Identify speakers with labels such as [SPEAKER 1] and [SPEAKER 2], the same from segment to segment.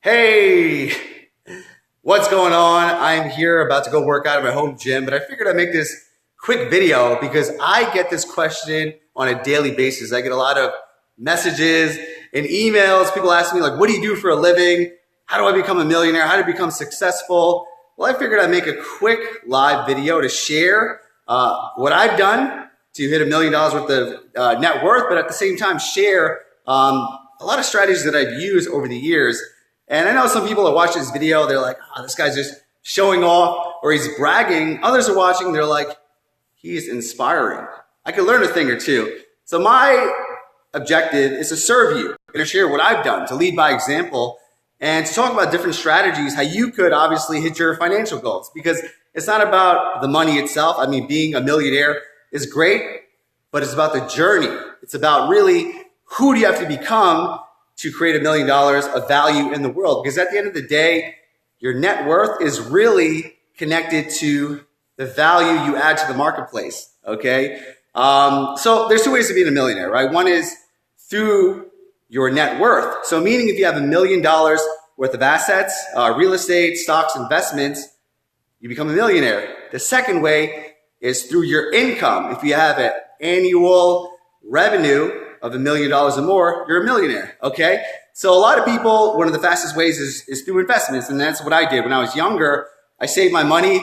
[SPEAKER 1] Hey, what's going on? I'm here about to go work out at my home gym, but I figured I'd make this quick video because I get this question on a daily basis. I get a lot of messages and emails. People ask me like, what do you do for a living? How do I become a millionaire? How do I become successful? Well, I figured I'd make a quick live video to share what I've done to hit $1 million worth of net worth, but at the same time share a lot of strategies that I've used over the years. And I know some people are watching this video, they're like, oh, this guy's just showing off or he's bragging. Others are watching, they're like, he's inspiring. I can learn a thing or two. So my objective is to serve you and to share what I've done, to lead by example, and to talk about different strategies, how you could obviously hit your financial goals. Because it's not about the money itself. I mean, being a millionaire is great, but it's about the journey. It's about really who do you have to become to create $1 million of value in the world. Because at the end of the day, your net worth is really connected to the value you add to the marketplace, okay? So there's two ways to being a millionaire, right? One is through your net worth. So meaning if you have $1 million worth of assets, real estate, stocks, investments, you become a millionaire. The second way is through your income. If you have an annual revenue of $1 million or more, you're a millionaire, okay? So a lot of people, one of the fastest ways is through investments, and that's what I did. When I was younger, I saved my money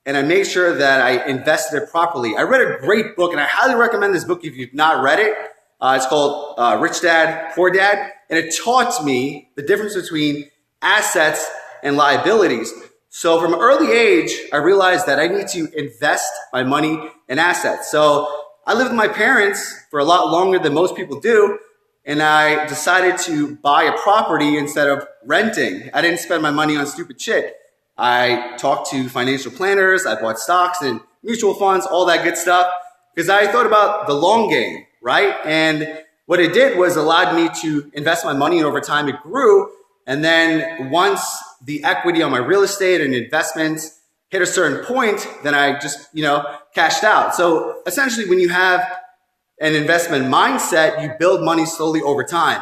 [SPEAKER 1] and I made sure that I invested it properly. I read a great book, and I highly recommend this book if you've not read it. It's called Rich Dad, Poor Dad, and it taught me the difference between assets and liabilities. So from an early age, I realized that I need to invest my money in assets. So I lived with my parents for a lot longer than most people do, and I decided to buy a property instead of renting. I didn't spend my money on stupid shit. I talked to financial planners, I bought stocks and mutual funds, all that good stuff, because I thought about the long game, right? And what it did was allowed me to invest my money, and over time it grew. And then once the equity on my real estate and investments hit a certain point, then I just, cashed out. So essentially when you have an investment mindset, you build money slowly over time.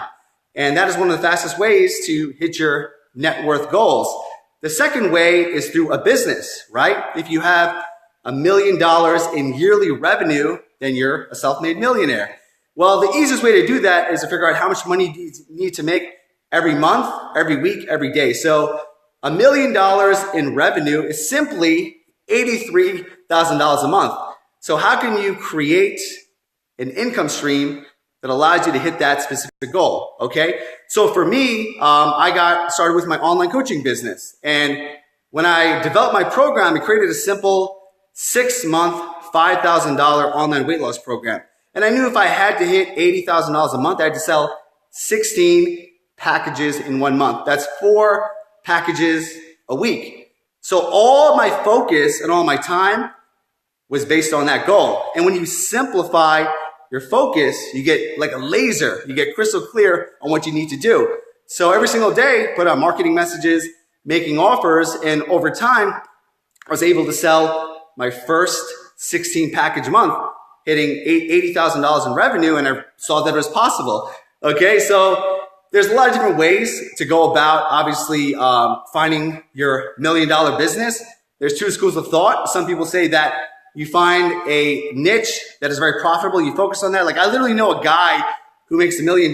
[SPEAKER 1] And that is one of the fastest ways to hit your net worth goals. The second way is through a business, right? If you have $1 million in yearly revenue, then you're a self-made millionaire. Well, the easiest way to do that is to figure out how much money you need to make every month, every week, every day. So $1 million in revenue is simply $83,000 a month. So how can you create an income stream that allows you to hit that specific goal, okay? So for me, I got started with my online coaching business. And when I developed my program, I created a simple 6-month, $5,000 online weight loss program. And I knew if I had to hit $80,000 a month, I had to sell 16 packages in 1 month. That's 4 packages a week. So all my focus and all my time was based on that goal. And when you simplify your focus, you get like a laser. You get crystal clear on what you need to do. So every single day, put out marketing messages, making offers, and over time, I was able to sell my first 16 package month, hitting $80,000 in revenue, and I saw that it was possible. Okay, so there's a lot of different ways to go about, obviously, finding your $1 million business. There's 2 schools of thought. Some people say that you find a niche that is very profitable. You focus on that. Like I literally know a guy who makes $1 million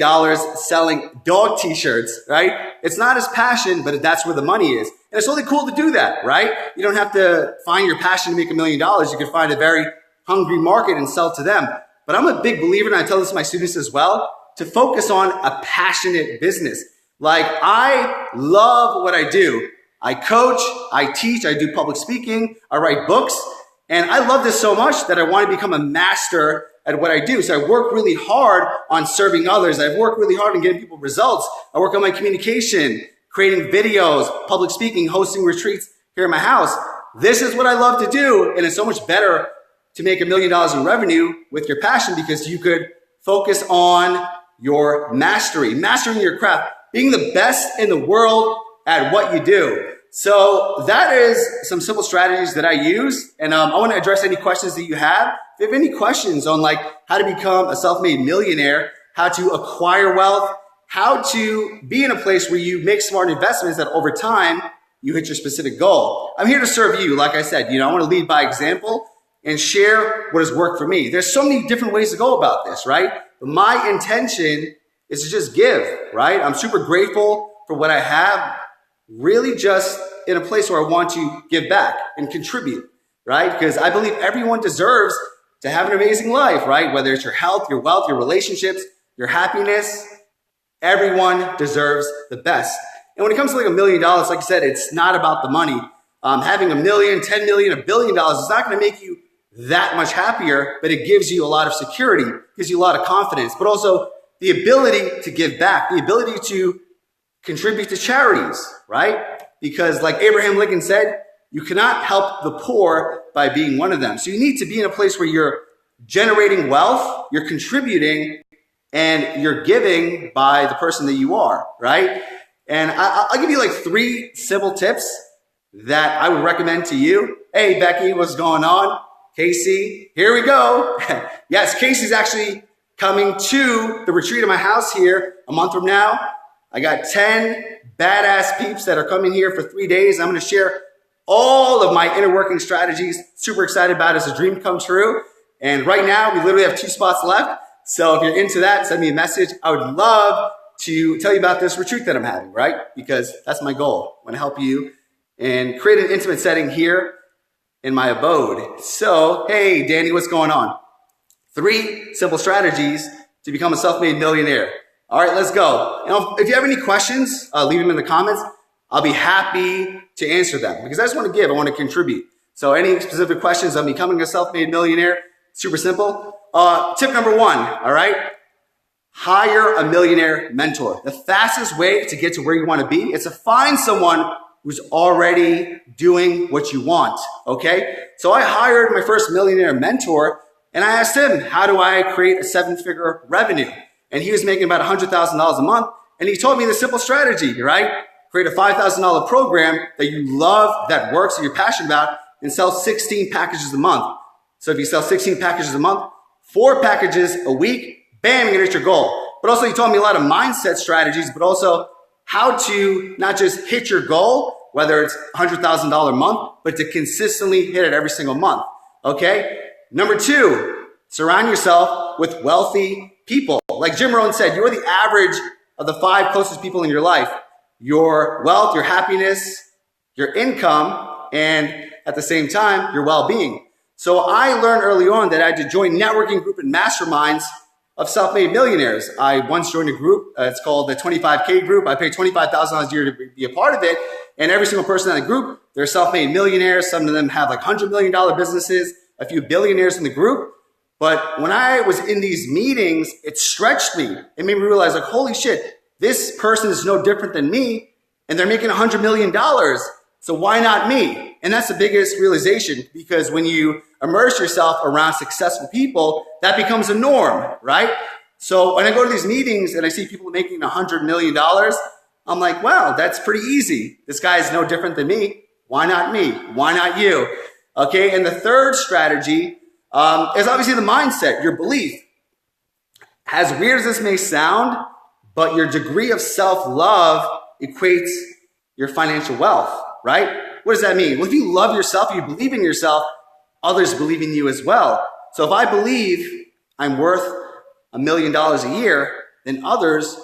[SPEAKER 1] selling dog t-shirts, right? It's not his passion, but that's where the money is. And it's really cool to do that, right? You don't have to find your passion to make $1 million. You can find a very hungry market and sell to them. But I'm a big believer, and I tell this to my students as well, to focus on a passionate business. Like I love what I do. I coach, I teach, I do public speaking, I write books, and I love this so much that I want to become a master at what I do. So I work really hard on serving others. I've worked really hard on getting people results. I work on my communication, creating videos, public speaking, hosting retreats here in my house. This is what I love to do, and it's so much better to make $1 million in revenue with your passion because you could focus on your mastery, mastering your craft, being the best in the world at what you do. So that is some simple strategies that I use. And I want to address any questions that you have. If you have any questions on like how to become a self-made millionaire, how to acquire wealth, how to be in a place where you make smart investments that over time you hit your specific goal. I'm here to serve you. Like I said, I want to lead by example and share what has worked for me. There's so many different ways to go about this, right? But my intention is to just give, right? I'm super grateful for what I have, really just in a place where I want to give back and contribute, right? Because I believe everyone deserves to have an amazing life, right? Whether it's your health, your wealth, your relationships, your happiness, everyone deserves the best. And when it comes to like $1 million, like I said, it's not about the money. Having $1 million, 10 million, $1 billion is not going to make you that much happier, but it gives you a lot of security, gives you a lot of confidence, but also the ability to give back, the ability to contribute to charities, right? Because like Abraham Lincoln said, you cannot help the poor by being one of them. So you need to be in a place where you're generating wealth, you're contributing, and you're giving by the person that you are, right? And I'll give you like 3 simple tips that I would recommend to you. Hey, Becky, what's going on? Casey, here we go. Yes, Casey's actually coming to the retreat at my house here a month from now. I got 10 badass peeps that are coming here for 3 days. I'm going to share all of my inner working strategies. Super excited about it. It's a dream come true. And right now, we literally have 2 spots left. So if you're into that, send me a message. I would love to tell you about this retreat that I'm having, right? Because that's my goal. I want to help you and create an intimate setting here in my abode. So, hey, Danny, what's going on? 3 simple strategies to become a self-made millionaire. All right, let's go. And if you have any questions, leave them in the comments. I'll be happy to answer them because I just want to give. I want to contribute. So any specific questions on becoming a self-made millionaire, super simple. Tip number 1, all right? Hire a millionaire mentor. The fastest way to get to where you want to be is to find someone who's already doing what you want, okay? So I hired my first millionaire mentor and I asked him, how do I create a 7-figure revenue? And he was making about $100,000 a month. And he told me the simple strategy, right? Create a $5,000 program that you love, that works, that you're passionate about, and sell 16 packages a month. So if you sell 16 packages a month, 4 packages a week, bam, you're gonna hit your goal. But also he taught me a lot of mindset strategies, but also how to not just hit your goal, whether it's $100,000 a month, but to consistently hit it every single month, okay? Number 2, surround yourself with wealthy people. Like Jim Rohn said, you're the average of the 5 closest people in your life. Your wealth, your happiness, your income, and at the same time, your well-being. So I learned early on that I had to join networking group and masterminds of self-made millionaires. I once joined a group, it's called the 25K group. I paid $25,000 a year to be a part of it. And every single person in the group, they're self-made millionaires. Some of them have like $100 million businesses, a few billionaires in the group. But when I was in these meetings, it stretched me. It made me realize like, holy shit, this person is no different than me and they're making $100 million. So why not me? And that's the biggest realization because when you immerse yourself around successful people, that becomes a norm, right? So when I go to these meetings and I see people making $100 million, I'm like, wow, that's pretty easy. This guy is no different than me. Why not me? Why not you? Okay, and the third strategy is obviously the mindset, your belief. As weird as this may sound, but your degree of self-love equates your financial wealth, right? What does that mean? Well, if you love yourself, you believe in yourself, others believe in you as well. So if I believe I'm worth $1 million a year, then others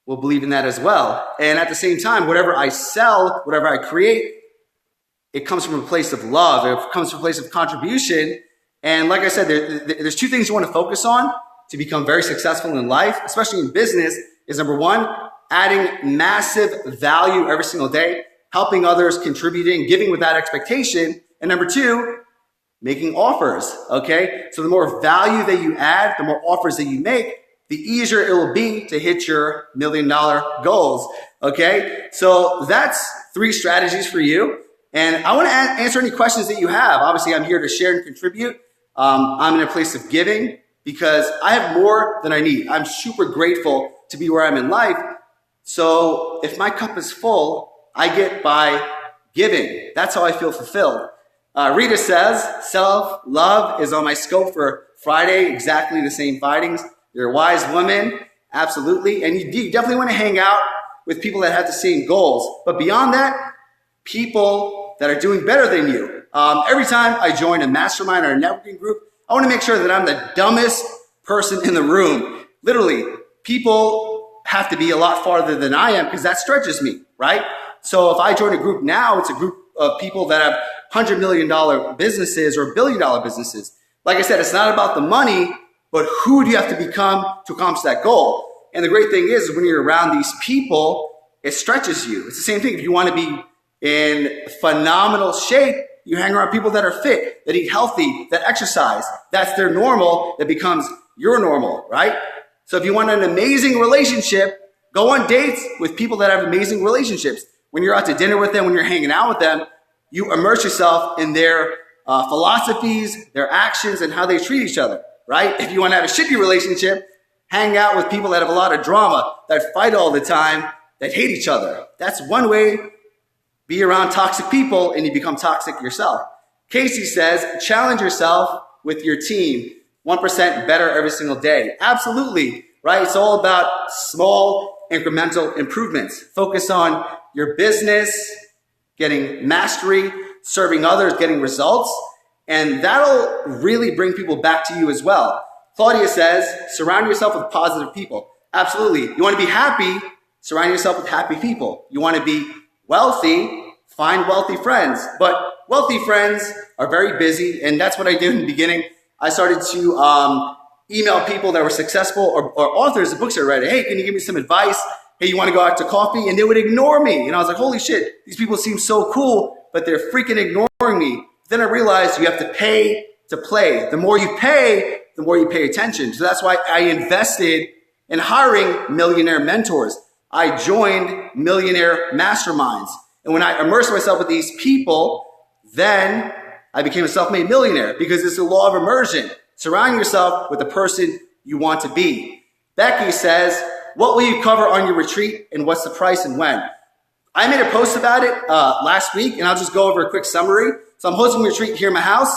[SPEAKER 1] will believe in that as well. And at the same time, whatever I sell, whatever I create, it comes from a place of love. It comes from a place of contribution. And like I said, there's 2 things you want to focus on to become very successful in life, especially in business, is number 1, adding massive value every single day, helping others, contributing, giving without expectation. And number 2, making offers, okay? So the more value that you add, the more offers that you make, the easier it will be to hit your $1 million goals, okay? So that's 3 strategies for you. And I want to answer any questions that you have. Obviously, I'm here to share and contribute. I'm in a place of giving because I have more than I need. I'm super grateful to be where I'm in life. So if my cup is full, I get by giving. That's how I feel fulfilled. Rita says, self-love is on my scope for Friday, exactly the same findings. You're a wise woman. Absolutely. And you definitely want to hang out with people that have the same goals. But beyond that, people that are doing better than you. Every time I join a mastermind or a networking group, I want to make sure that I'm the dumbest person in the room. Literally, people have to be a lot farther than I am because that stretches me, right? So if I join a group now, it's a group of people that have $100 million businesses or $1 billion businesses. Like I said, it's not about the money, but who do you have to become to accomplish that goal? And the great thing is when you're around these people, it stretches you. It's the same thing. If you want to be in phenomenal shape, you hang around people that are fit, that eat healthy, that exercise. That's their normal. That becomes your normal, right? So if you want an amazing relationship, go on dates with people that have amazing relationships. When you're out to dinner with them, when you're hanging out with them, you immerse yourself in their philosophies, their actions, and how they treat each other, right? If you want to have a shitty relationship, hang out with people that have a lot of drama, that fight all the time, that hate each other. That's one way. Be around toxic people and you become toxic yourself. Casey says, challenge yourself with your team. 1% better every single day. Absolutely, right? It's all about small incremental improvements. Focus on your business, getting mastery, serving others, getting results, and that'll really bring people back to you as well. Claudia says, surround yourself with positive people. Absolutely. You want to be happy, surround yourself with happy people. You want to be wealthy, find wealthy friends. But wealthy friends are very busy, and that's what I did in the beginning. I started to email people that were successful or authors of books I read. Hey, can you give me some advice? Hey, you want to go out to coffee? And they would ignore me. And I was like, holy shit, these people seem so cool, but they're freaking ignoring me. Then I realized you have to pay to play. The more you pay, the more you pay attention. So that's why I invested in hiring millionaire mentors. I joined millionaire masterminds. And when I immersed myself with these people, then I became a self-made millionaire because it's the law of immersion. Surround yourself with the person you want to be. Becky says, what will you cover on your retreat and what's the price and when? I made a post about it last week and I'll just go over a quick summary. So I'm hosting a retreat here in my house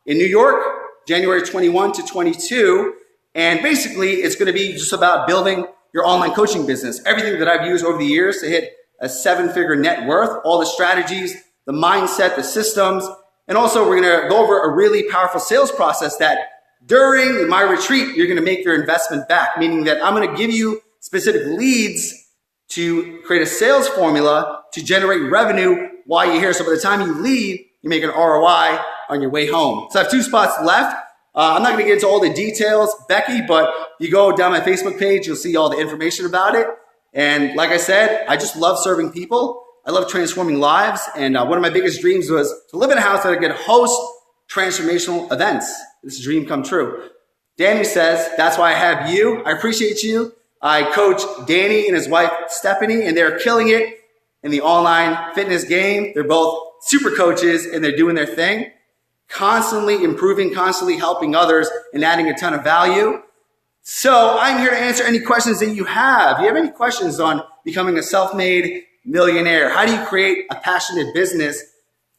[SPEAKER 1] in New York, January 21 to 22. And basically it's going to be just about building your online coaching business. Everything that I've used over the years to hit a 7-figure net worth, all the strategies, the mindset, the systems. And also we're going to go over a really powerful sales process that during my retreat, you're going to make your investment back, meaning that I'm going to give you specific leads to create a sales formula to generate revenue while you're here. So by the time you leave, you make an ROI on your way home. So I have 2 spots left. I'm not going to get into all the details, Becky, but you go down my Facebook page, you'll see all the information about it. And like I said, I just love serving people. I love transforming lives. And one of my biggest dreams was to live in a house that I could host transformational events. This is a dream come true. Danny says, that's why I have you. I appreciate you. I coach Danny and his wife, Stephanie, and they're killing it in the online fitness game. They're both super coaches and they're doing their thing, constantly improving, constantly helping others and adding a ton of value. So I'm here to answer any questions that you have. If you have any questions on becoming a self-made millionaire, how do you create a passionate business?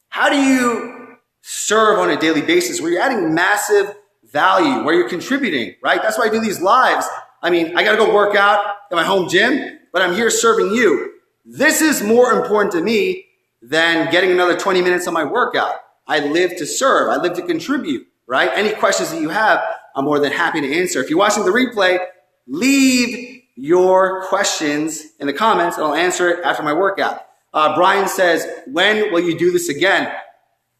[SPEAKER 1] How do you serve on a daily basis where you're adding massive value, where you're contributing, right? That's why I do these lives. I mean, I got to go work out at my home gym, but I'm here serving you. This is more important to me than getting another 20 minutes on my workout. I live to serve. I live to contribute, right? Any questions that you have, I'm more than happy to answer. If you're watching the replay, leave your questions in the comments and I'll answer it after my workout. Brian says, when will you do this again?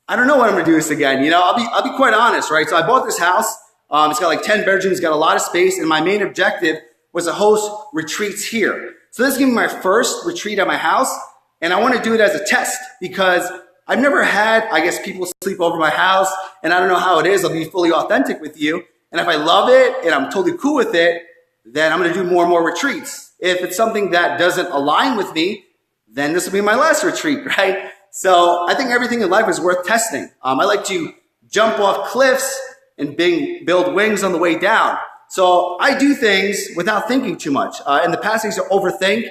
[SPEAKER 1] I don't know when I'm going to do this again. You know, I'll be quite honest, right? So I bought this house. It's got like 10 bedrooms, got a lot of space. And my main objective was to host retreats here. So this is going to be my first retreat at my house. And I want to do it as a test because I've never had, I guess, people sleep over my house. And I don't know how it is. I'll be fully authentic with you. And if I love it and I'm totally cool with it, then I'm going to do more and more retreats. If it's something that doesn't align with me, then this will be my last retreat, right? So I think everything in life is worth testing. I like to jump off cliffs and build wings on the way down. So I do things without thinking too much. In the past, I used to overthink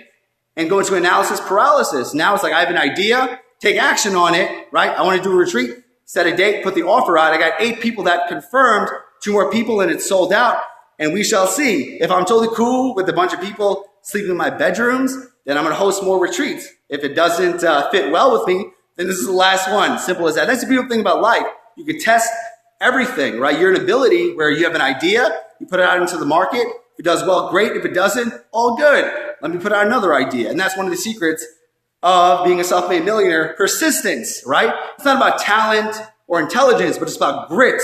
[SPEAKER 1] and go into analysis paralysis. Now it's like I have an idea, take action on it, right? I want to do a retreat, set a date, put the offer out. I got 8 people that confirmed, 2 more people, and it's sold out. and we shall see. If I'm totally cool with a bunch of people sleeping in my bedrooms, then I'm going to host more retreats. If it doesn't fit well with me, then this is the last one. Simple as that. That's the beautiful thing about life. You can test everything, right? You're an ability where you have an idea, you put it out into the market. If it does well, great. If it doesn't, all good. Let me put out another idea. And that's one of the secrets of being a self-made millionaire: persistence, right? It's not about talent or intelligence, but it's about grit.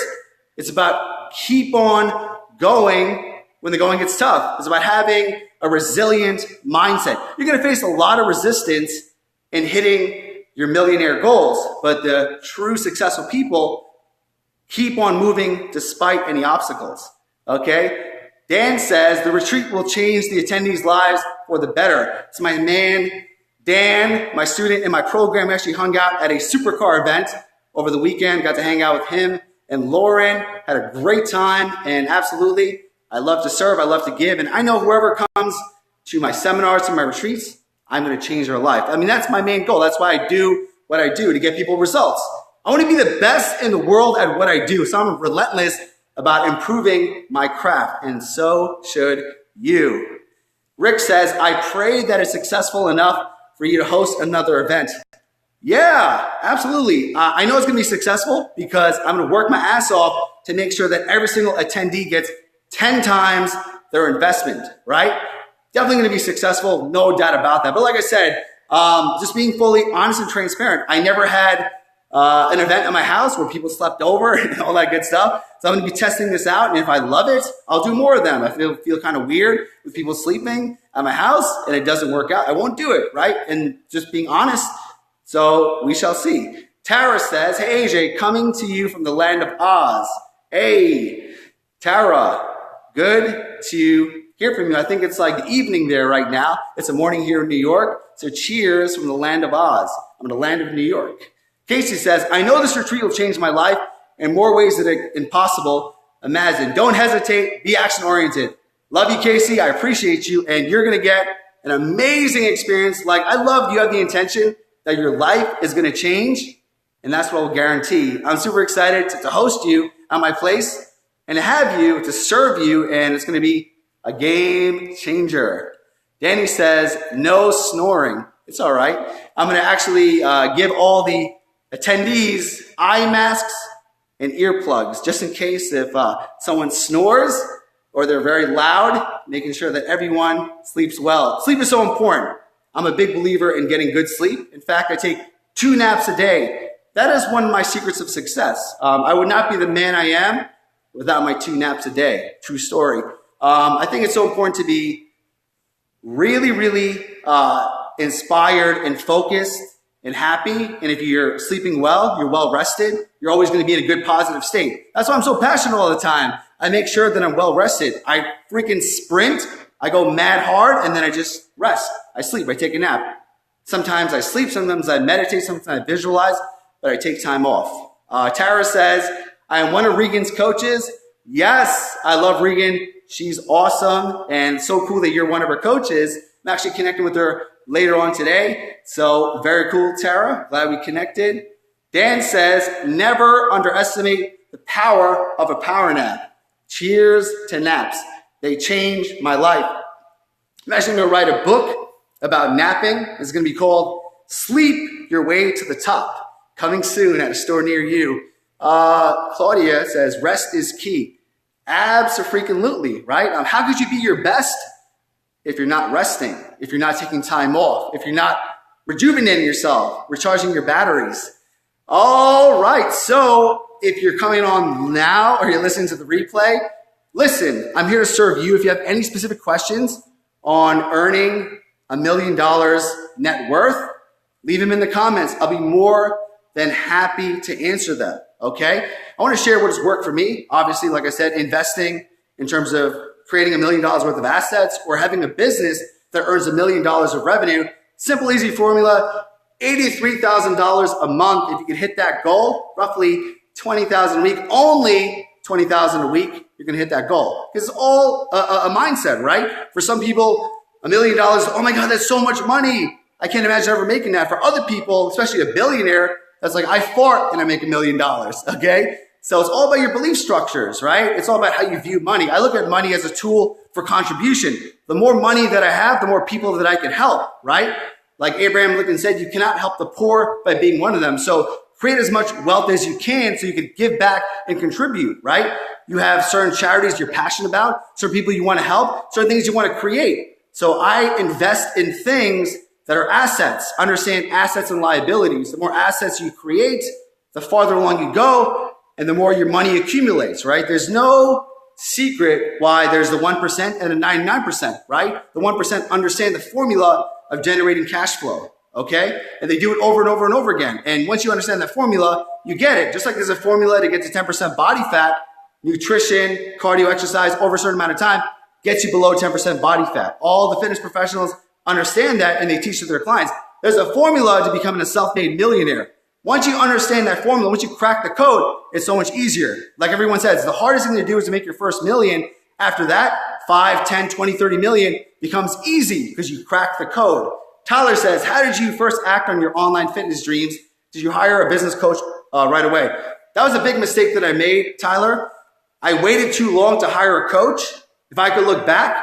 [SPEAKER 1] It's about keep on going when the going gets tough. It's about having a resilient mindset. You're going to face a lot of resistance in hitting your millionaire goals, but the true successful people keep on moving despite any obstacles, okay? Dan says the retreat will change the attendees' lives for the better. It's my man, Dan, my student in my program, actually hung out at a supercar event over the weekend, got to hang out with him and Lauren, had a great time, and absolutely, I love to serve, I love to give, and I know whoever comes to my seminars, to my retreats, I'm going to change their life. I mean, that's my main goal. That's why I do what I do, to get people results. I want to be the best in the world at what I do, so I'm relentless about improving my craft, and so should you. Rick says, I pray that it's successful enough for you to host another event. Yeah, absolutely. I know it's going to be successful because I'm going to work my ass off to make sure that every single attendee gets 10 times their investment, right? Definitely going to be successful, no doubt about that. But like I said, just being fully honest and transparent, I never had an event at my house where people slept over and all that good stuff. So I'm going to be testing this out. And if I love it, I'll do more of them. I feel kind of weird with people sleeping at my house and it doesn't work out, I won't do it, right? And just being honest. So we shall see. Tara says, hey, AJ, coming to you from the land of Oz. Hey, Tara, good to hear from you. I think it's like the evening there right now. It's a morning here in New York. So cheers from the land of Oz. I'm in the land of New York. Casey says, I know this retreat will change my life in more ways than possible. Imagine. Don't hesitate. Be action-oriented. Love you, Casey. I appreciate you. And you're going to get an amazing experience. Like, I love you have the intention that your life is going to change. And that's what we'll guarantee. I'm super excited to host you at my place and to have you, to serve you. And it's going to be a game changer. Danny says, no snoring. It's all right. I'm going to actually give all the attendees eye masks and earplugs, just in case if someone snores or they're very loud, making sure that everyone sleeps well. Sleep is so important. I'm a big believer in getting good sleep. In fact, I take 2 naps a day. That is one of my secrets of success. I would not be the man I am without my 2 naps a day. True story. I think it's so important to be really, really inspired and focused and happy. And if you're sleeping well, you're well rested, you're always going to be in a good, positive state. That's why I'm so passionate all the time. I make sure that I'm well rested. I freaking sprint. I go mad hard and then I just rest. I sleep. I take a nap. Sometimes I sleep. Sometimes I meditate. Sometimes I visualize, but I take time off. Tara says, I am one of Regan's coaches. Yes, I love Regan. She's awesome and so cool that you're one of her coaches. I'm actually connecting with her later on today. So very cool, Tara. Glad we connected. Dan says, never underestimate the power of a power nap. Cheers to naps. They changed my life. I'm actually going to write a book about napping. It's going to be called Sleep Your Way to the Top. Coming soon at a store near you. Claudia says, rest is key. Abso-freaking-lutely, right? How could you be your best if you're not resting, if you're not taking time off, if you're not rejuvenating yourself, recharging your batteries? All right, so if you're coming on now or you're listening to the replay, listen, I'm here to serve you. If you have any specific questions on earning $1 million net worth, leave them in the comments. I'll be more than happy to answer them, okay? I want to share what has worked for me. Obviously, like I said, investing in terms of creating $1 million worth of assets or having a business that earns $1 million of revenue. Simple, easy formula, $83,000 a month. If you can hit that goal, roughly $20,000 a week, only $20,000 a week, you're going to hit that goal. Because it's all a mindset, right? For some people, $1 million, oh my God, that's so much money. I can't imagine ever making that. For other people, especially a billionaire, that's like, I fart and I make $1 million, okay? So it's all about your belief structures, right? It's all about how you view money. I look at money as a tool for contribution. The more money that I have, the more people that I can help, right? Like Abraham Lincoln said, you cannot help the poor by being one of them. So create as much wealth as you can so you can give back and contribute, right? You have certain charities you're passionate about, certain people you want to help, certain things you want to create. So I invest in things that are assets. Understand assets and liabilities. The more assets you create, the farther along you go, and the more your money accumulates, right? There's no secret why there's the 1% and the 99%, right? The 1% understand the formula of generating cash flow, okay? And they do it over and over and over again. And once you understand that formula, you get it. Just like there's a formula to get to 10% body fat, nutrition, cardio, exercise over a certain amount of time gets you below 10% body fat. All the fitness professionals understand that and they teach to their clients. There's a formula to becoming a self-made millionaire. Once you understand that formula, once you crack the code, it's so much easier. Like everyone says, the hardest thing to do is to make your first million. After that, 5, 10, 20, 30 million becomes easy because you crack the code. Tyler says, how did you first act on your online fitness dreams? Did you hire a business coach right away? That was a big mistake that I made, Tyler. I waited too long to hire a coach. If I could look back,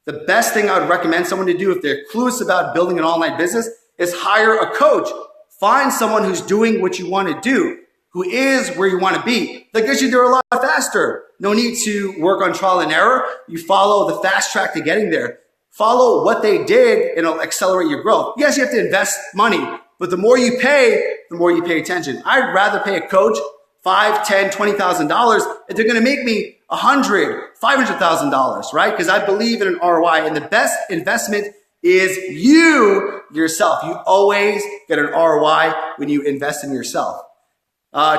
[SPEAKER 1] the best thing I would recommend someone to do if they're clueless about building an online business is hire a coach. Find someone who's doing what you want to do, who is where you want to be. That gets you there a lot faster. No need to work on trial and error. You follow the fast track to getting there. Follow what they did and it'll accelerate your growth. Yes, you have to invest money, but the more you pay, the more you pay attention. I'd rather pay a coach $5, $10, $20,000 if they're going to make me $100,000, $500,000, right? Because I believe in an ROI, and the best investment is you yourself. You always get an ROI when you invest in yourself.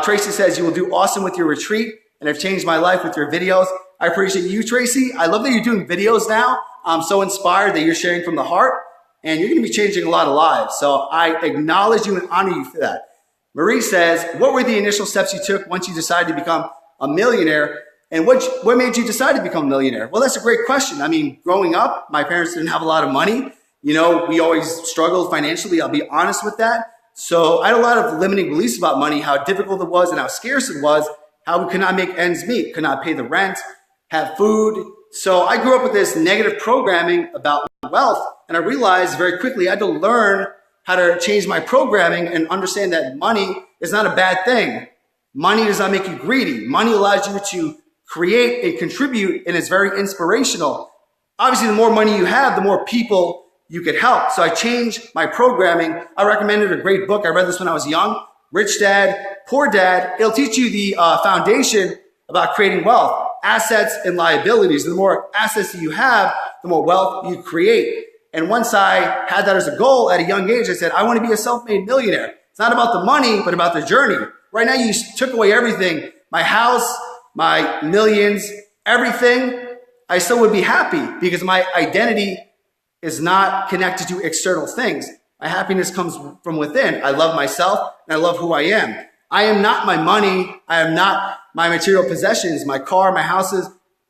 [SPEAKER 1] Tracy says, you will do awesome with your retreat and have changed my life with your videos. I appreciate you, Tracy. I love that you're doing videos now. I'm so inspired that you're sharing from the heart and you're going to be changing a lot of lives. So I acknowledge you and honor you for that. Marie says, what were the initial steps you took once you decided to become a millionaire? And what made you decide to become a millionaire? Well, that's a great question. I mean, growing up, my parents didn't have a lot of money. You know, we always struggled financially. I'll be honest with that. So I had a lot of limiting beliefs about money, how difficult it was and how scarce it was, how we could not make ends meet, could not pay the rent, have food. So I grew up with this negative programming about wealth. And I realized very quickly I had to learn how to change my programming and understand that money is not a bad thing. Money does not make you greedy. Money allows you to create and contribute, and it's very inspirational. Obviously, the more money you have, the more people you could help. So I changed my programming. I recommended a great book. I read this when I was young, Rich Dad, Poor Dad. It'll teach you the foundation about creating wealth, assets and liabilities. The more assets that you have, the more wealth you create. And once I had that as a goal at a young age, I said, I want to be a self-made millionaire. It's not about the money, but about the journey. Right now, you took away everything, my house, my millions, everything. I still would be happy because my identity is not connected to external things. My happiness comes from within. I love myself and I love who I am. I am not my money. I am not my material possessions, my car, my houses.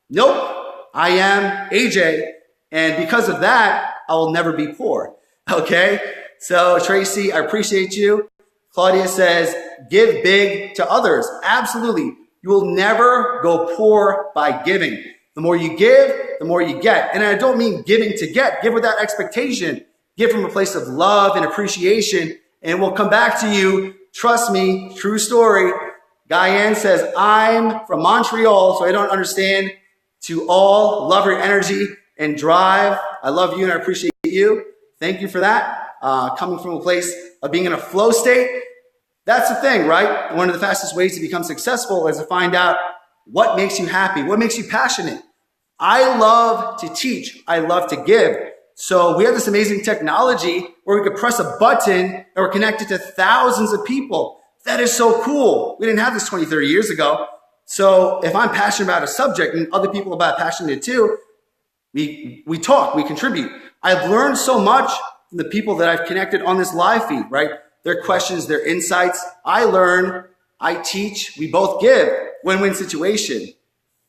[SPEAKER 1] Nope. I am AJ. And because of that, I will never be poor. Okay. So Tracy, I appreciate you. Claudia says, give big to others. Absolutely. You will never go poor by giving. The more you give, the more you get. And I don't mean giving to get. Give without expectation. Give from a place of love and appreciation. And we'll come back to you. Trust me, true story. Diane says, I'm from Montreal, so I don't understand. To all, love your energy and drive. I love you and I appreciate you. Thank you for that. Coming from a place of being in a flow state. That's the thing, right? One of the fastest ways to become successful is to find out what makes you happy, what makes you passionate. I love to teach. I love to give. So we have this amazing technology where we could press a button and we're connected to thousands of people. That is so cool. We didn't have this 20, 30 years ago. So if I'm passionate about a subject and other people are passionate too, we talk, we contribute. I've learned so much from the people that I've connected on this live feed, right? Their questions, their insights. I learn, I teach, we both give. Win-win situation.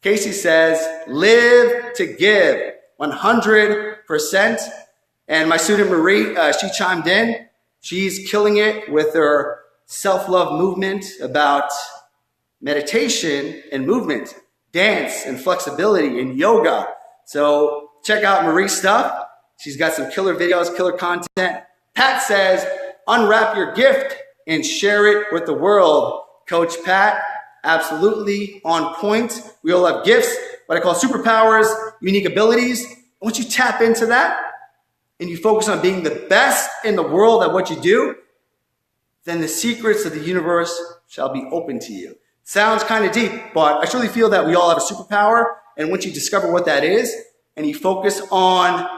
[SPEAKER 1] Casey says, live to give, 100%. And my student Marie, she chimed in. She's killing it with her self-love movement about meditation and movement, dance and flexibility and yoga. So check out Marie's stuff. She's got some killer videos, killer content. Pat says, unwrap your gift and share it with the world. Coach Pat, absolutely on point. We all have gifts, what I call superpowers, unique abilities. Once you tap into that and you focus on being the best in the world at what you do, then the secrets of the universe shall be open to you. Sounds kind of deep, but I truly feel that we all have a superpower. And once you discover what that is and you focus on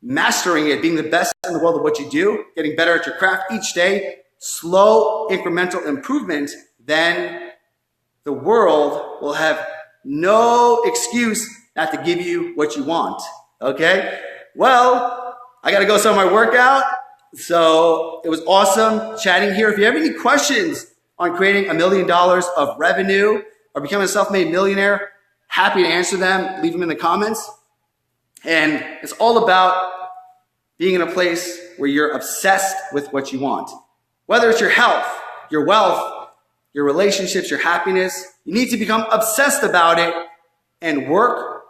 [SPEAKER 1] mastering it, being the best in the world at what you do, getting better at your craft each day, slow incremental improvement, then the world will have no excuse not to give you what you want. Okay? Well, I got to go start my workout. So it was awesome chatting here. If you have any questions on creating $1 million of revenue or becoming a self-made millionaire, happy to answer them. Leave them in the comments. And it's all about being in a place where you're obsessed with what you want. Whether it's your health, your wealth, your relationships, your happiness, you need to become obsessed about it and work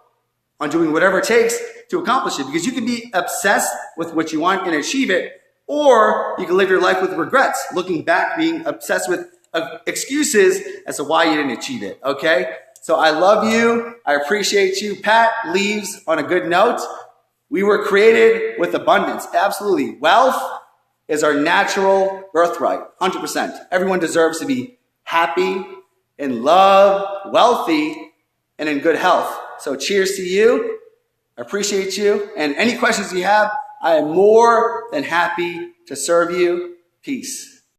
[SPEAKER 1] on doing whatever it takes to accomplish it. Because you can be obsessed with what you want and achieve it, or you can live your life with regrets, looking back, being obsessed with excuses as to why you didn't achieve it, okay? So I love you. I appreciate you. Pat leaves on a good note. We were created with abundance. Absolutely. Wealth is our natural birthright, 100%. Everyone deserves to be happy, in love, wealthy, and in good health. So cheers to you. I appreciate you. And any questions you have, I am more than happy to serve you. Peace.